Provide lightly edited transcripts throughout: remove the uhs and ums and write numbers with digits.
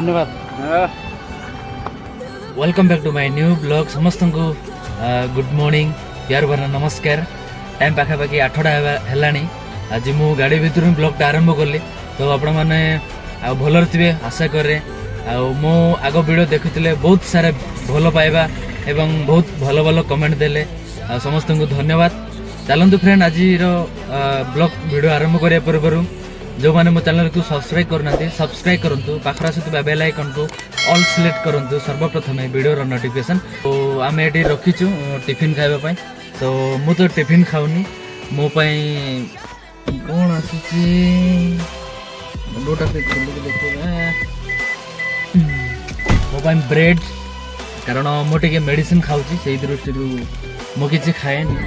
धन्यवाद। Welcome back to my new blog. समस्त को गुड मॉर्निंग प्यार भरा नमस्कार। टाइम पाखापाखि 8टा है। आज मु गाड़ी भितर ब्लॉग आरंभ कली तो आपण मैंने भलर थे आशा करे। मो आग वीडियो देखुले बहुत सारा भल पाइबा एवं बहुत भल भल कमेंट देले समस्त को धन्यवाद। चलतु फ्रेंड आज ब्लॉग वीडियो आरंभ करने पूर्व जो मैंने मो चैनल को सब्सक्राइब करना सब्सक्राइब करूँ पाखरा सहित बेल आइकन को ऑल सिलेक्ट करूँ सर्वप्रथम वीडियो नोटिफिकेशन। तो आम ये रखीचु टिफिन खावाई तो मु तो टिफिन खाऊनी मो कौन आसूची मो ब्रेड कारण मुझे मेडिसिन खाऊँ से दृष्टि मु कि खाएनी।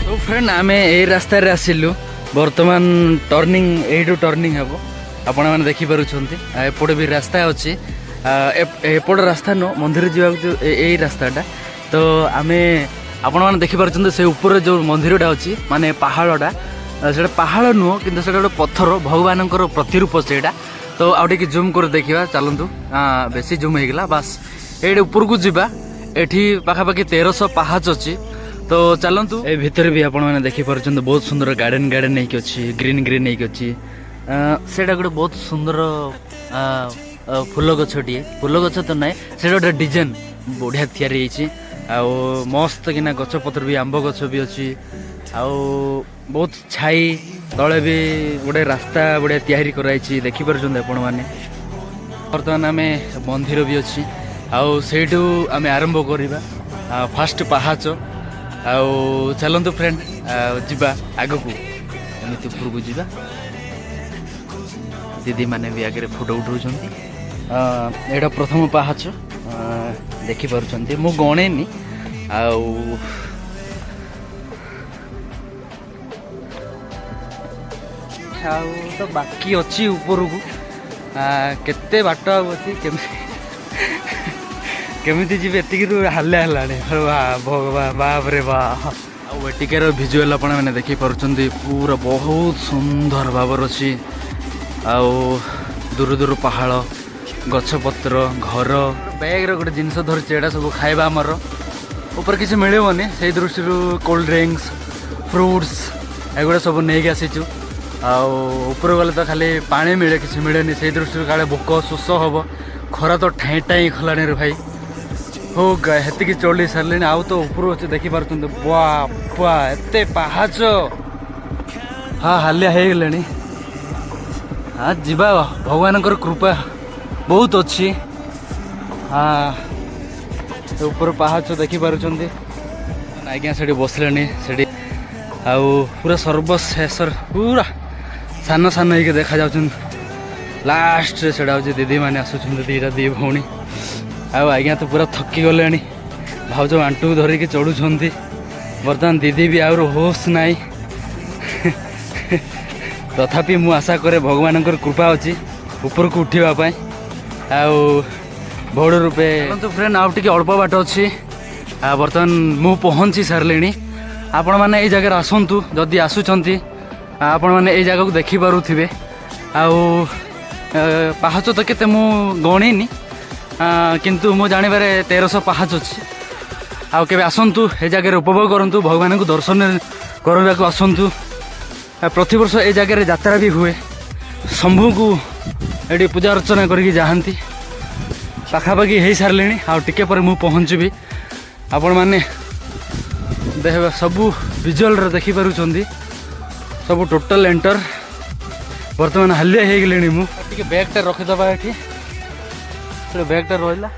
तो फ्रेंड आम यही रास्ता आसिलु बर्तमान टर्निंग यू टर्निंग हे आपण मैंने देखिपुर एपटे भी रास्ता अच्छी एपट रास्ता नो मंदिर जावाक यही रास्ताटा। तो आम आपण मैंने देखिपुर से ऊपर जो मंदिरटा अच्छी माने पहाड़टा से पहाड़ नुह कि गोटे पत्थर भगवान प्रतिरूप से। तो आउटे जूम कर देखा चलतु बेसी जूम होगा बास ये ऊपर को जावा एठी पाखापाखि 1300 पाहाच अच्छी। तो चलतु ए भितर भी आपण मैंने देखिपुर बहुत सुंदर गार्डन गार्डन नहीं अच्छी ग्रीन ग्रीन नहीं अच्छी से गोटे बहुत सुंदर फूल गछटे फूल गछ तो ना से गोटे डिजाइन बढ़िया तैयारी मस्त किना गछ पत्र भी आंब गछ भी अच्छी बहुत छाई तले भी गोटे रास्ता बढ़िया तैयारी कराई देखिपुर आपण मैंने। बर्तमान आम मंदिर भी अच्छी आठू आम आरंभ करवा फास्ट पाहाच चलतु फ्रेंड जीवा आग को एमती ऊपर को जीवा। दीदी माने भी आगे फोटो उठाऊँ यहाँ प्रथम पाहाच देखिपुर मु गणेनी तो बाकी अच्छी ऊपर को केते बाट अच्छी केमी जी एति हाले भगवान बाप रे बाटिकार भिजुआल आप मैंने देखिपुर पूरा बहुत सुंदर भाव अच्छी दूर दूर पहाड़ गछपत्र घर बैग्र गोटे जिनस धरती एटा सब खाଇବା आमर ऊपर किसी मिलनी से दृष्टि कोल्ड ड्रिंक्स फ्रुट्स एगुड़ा सब नहीं आसीचु ऊपर गले तो खाली पानी मिले किसी मिले से दृष्टि काले भोक शोष हम खरा तो ठाई टाई खलाणी रे भाई हो गए चढ़ी सारे आउ तो ऊपर अच्छे देखिपुर बापा एत पाहाच हाँ हालिया हो गले। हाँ जीवा भगवान कृपा बहुत अच्छी। हाँ ऊपर पाहाच देखिपुर आज्ञा से बसले से पूरा सर्वशेष पूरा सान सान हो देखा जा लास्ट से दीदी मैंने आसुँच दीटा दी भौणी आज्ञा तो पूरा थकी गले भाउज आंटू धरिकी चढ़ुंट बर्तमान दीदी भी आउर होश नाई तथापि मु आशा करे भगवान कृपा अच्छी ऊपर को उठापी बड़ रूपे। तो फ्रेंड आउ टे अल्प बाट अच्छी बर्तमान मु पहुँची सारे आपण मैंने ये जगह आसतु जदि आसुँच आपण मैंने ये जगह को देखिपे पाहाच तो केते मु गणिनी किंतु मु जानिबार 1300 पाहाच अच्छी आके आसतु ये जगह उपभोग करूँ भगवान को दर्शन करने को आसतु। प्रतिवर्ष ये जगह यात्रा भी हुए शंभु को ये पूजा अर्चना करके जाती पाखापाखि हो सारे आगे पर मु पहुँची आपण मैंने देख सबू विजुअल देखिपुर सब टोटल एंटर बर्तमान हालिया हो गले मुझे बैगटा रखीदबा ये बैगटा रहा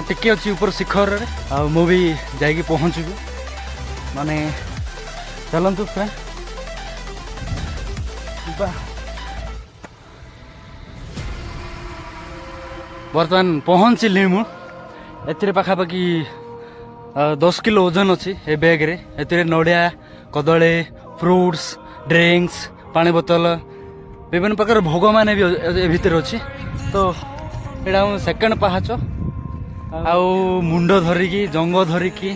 टे अच्छी ऊपर शिखर मु भी जाकि पहुँचबी माने चलतु फ्रेंड बर्तमान पहुँचली मुझे पाखापाखि 10 किलो ओजन अच्छी ए बैग रे ए नड़िया कदली फ्रुट्स ड्रिंक्स पानी बोतल विभिन्न प्रकार भोग मान भी भितर अच्छी तो एटा सेकेंड पाहाच आउ मुंड धरिकी जंग धरिकी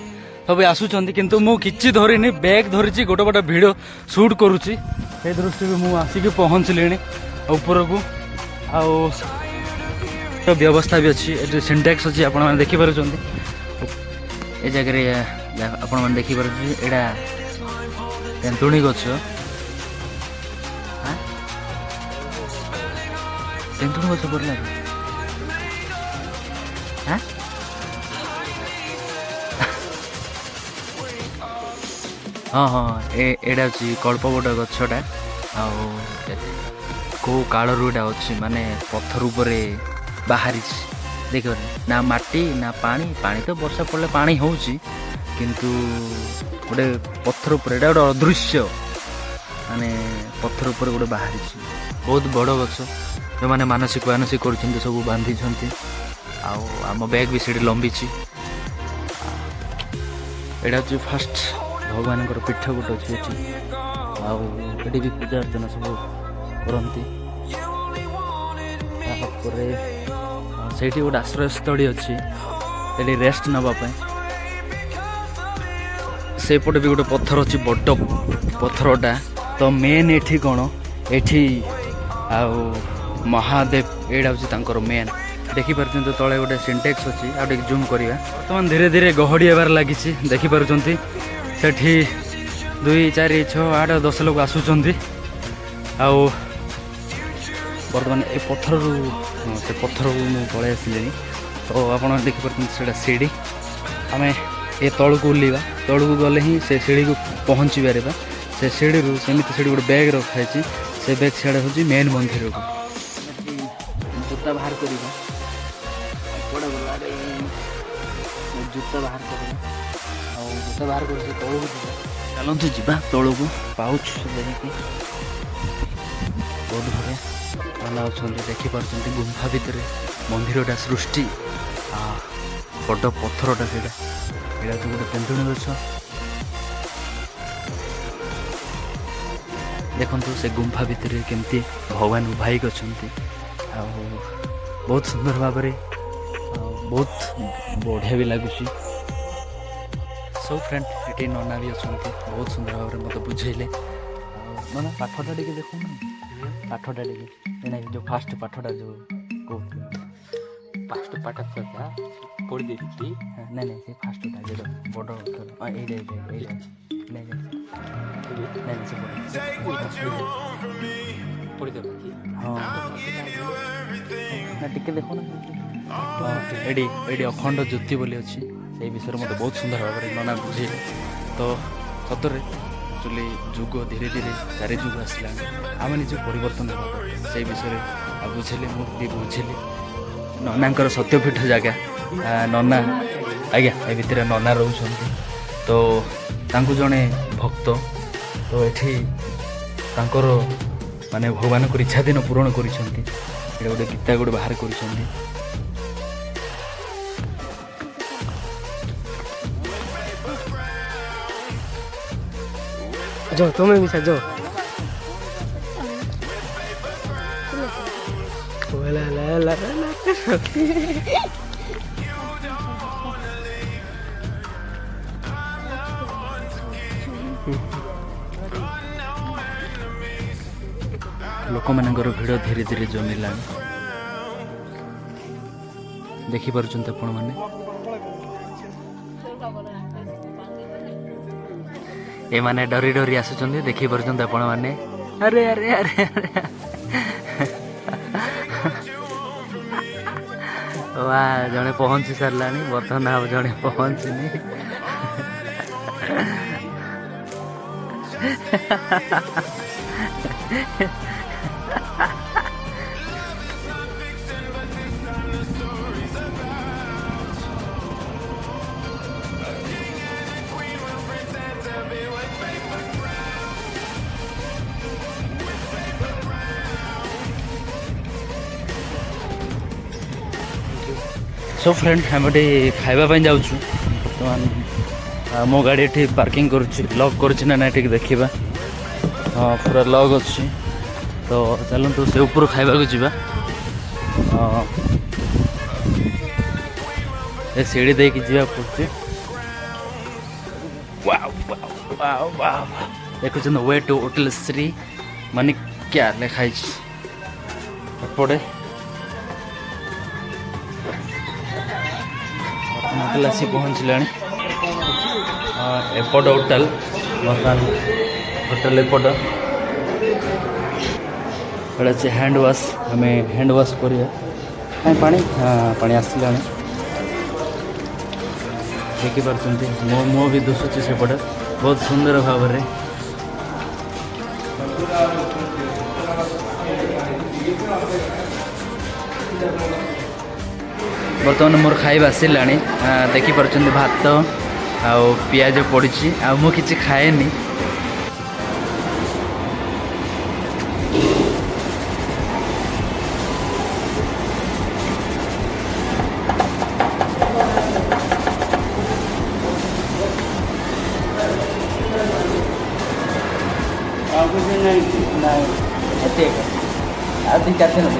सब आसुचंती किंतु मु किछि धरिनी बैग धरिची गोटे गोटे वीडियो शूट करुची ए दृष्टि मु आसिकी पहुँचलिनी ऊपर को आउ व्यवस्था भी अच्छी ये सिंटेक्स अच्छी आपण मैंने देखिपार ए जगह आपण मैंने देखिपार एटा तेंतुणी गछ तेंतुणी गछ पड़ला हाँ हाँ एटा अच्छी कल्पवट गछटा कौ कालू एटा अच्छी माने पत्थर उपर बाहरी देख ना माटी ना पानी पानी तो वर्षा पड़े पानी होची किंतु गोटे पत्थर उपर एटा गोटे अदृश्य माने पत्थर उपर गोटे बाहरी बहुत बड़ गछ जो मैंने मानसिक मानसिक कर सब बांधी आम बैग भी सीढ़ी लंबी एटा हूँ फास्ट भगवान पीठ गोटे अच्छी आठी भी पूजा अर्चना सब करती से गोटे आश्रयस्थली अच्छी ये रेस्ट नापी सेपटे भी गोटे पत्थर अच्छी बड़ पत्थरटा तो मेन एठी कौन एठी आउ महादेव एटा हूँ मेन देखिपार तले गोटे सिंटेक्स अच्छी आगे जूम करवा बर्तमान धीरे धीरे गहड़ी होबार लगी देखिपार सेठी 2 4 6 8 10 लोग आसुचंती आउ बर्तमान ए पत्थर से पत्थर को मुझे पलि आसिले तो आप देखिपार सीढ़ी आम ए तलू को ओल्लैवा तलू को गले ही से सीढ़ी को पहुँची पारे से सीढ़ी सेमती सीढ़ी गोटे बैग रखाई से बैग सीढ़ा हूँ मेन मंदिर को जूता बाहर करवा जूता बाहर कर जूता बाहर कर तलू को चलतु जा तलू को पाउच देखिए बहुत बढ़िया भल अच्छा देखिपार गुंफा भितर मंदिरटा सृष्टि बड़ पत्थरटा से तो गोटे तेंतुणी गछ देखु से गुंफा भितर केमती भगवान उभाई अच्छा बहुत सुंदर भाव बहुत बढ़िया भी लगुच सब फ्रेंड ये नना भी अच्छा बहुत सुंदर भाव में मतलब बुझेले नना पाठटा टे देख पाठटा टे जो फास्ट पाठटा जो फास्ट पाठ पढ़ी देखी नहीं नहीं से फास्टा जो बड़ हाँ टे देख ये अखंड ज्योति बोली अच्छी से विषय मत बहुत सुंदर भाव में नना बुझे तो सतरे एक्चुअली जुग धीरे धीरे चारि जुग आसला आम निज परिवर्तन से विषय बुझे मुझे बुझिली नना सत्यपीठ जगह नना आज्ञा ए भितर नना रोचन तो तांकु जड़े भक्त तो ये माने भगवान को इच्छा दिन पूरण कर गोटे गीता गोटे बाहर कर जो तुम्हें मिसा जो ला ला ला ला लोक मानकर भिड़ धीरे धीरे जमिला देखिपार आपण मैंने ये माने डरी डरी आसुचंदी देखी परचंद आपण माने अरे अरे अरे अरे वाह जने पहुंची सारलानी बर्तमान अब जने पहुंचनी सो फ्रेंड हम खावाई जाऊँ बर्तमान मो गाड़ी ये पार्किंग लॉक करना ना देखा हाँ पूरा लॉक अच्छी तो चलतु से ऊपर खावा जा ଏ ସିଡ଼ି ଦେଇକି ଯିବାକୁ ପଡ଼ୁଛି। ଦେଖୁଛନ୍ତି ୱେ ଟୁ ହୋଟେଲ ଶ୍ରୀ ମାନିକ୍ୟା ଲେଖା ହେଇଛି। ଏପଟେ ହୋଟେଲ ଆସି ପହଞ୍ଚିଲାଣି। ଏପଟ ହୋଟେଲ ବର୍ତ୍ତମାନ ହୋଟେଲ ଏପଟ ଏଇଟା ଅଛି ହ୍ୟାଣ୍ଡ ୱାଶ୍। ଆମେ ହ୍ୟାଣ୍ଡ ୱାଶ୍ କରିବା ପାଣି ପାଣି ଆସିଲାଣି ଦେଖିପାରୁଛନ୍ତି। ମୋ ବି ଦିଶୁଛି ସେପଟେ ବହୁତ ସୁନ୍ଦର ଭାବରେ। ବର୍ତ୍ତମାନ ମୋର ଖାଇବା ଆସିଲାଣି। ଦେଖିପାରୁଛନ୍ତି ଭାତ ଆଉ ପିଆଜ ପଡ଼ିଛି। ଆଉ ମୁଁ କିଛି ଖାଏନି। कुछ नहीं एते आज दिन चाहते ना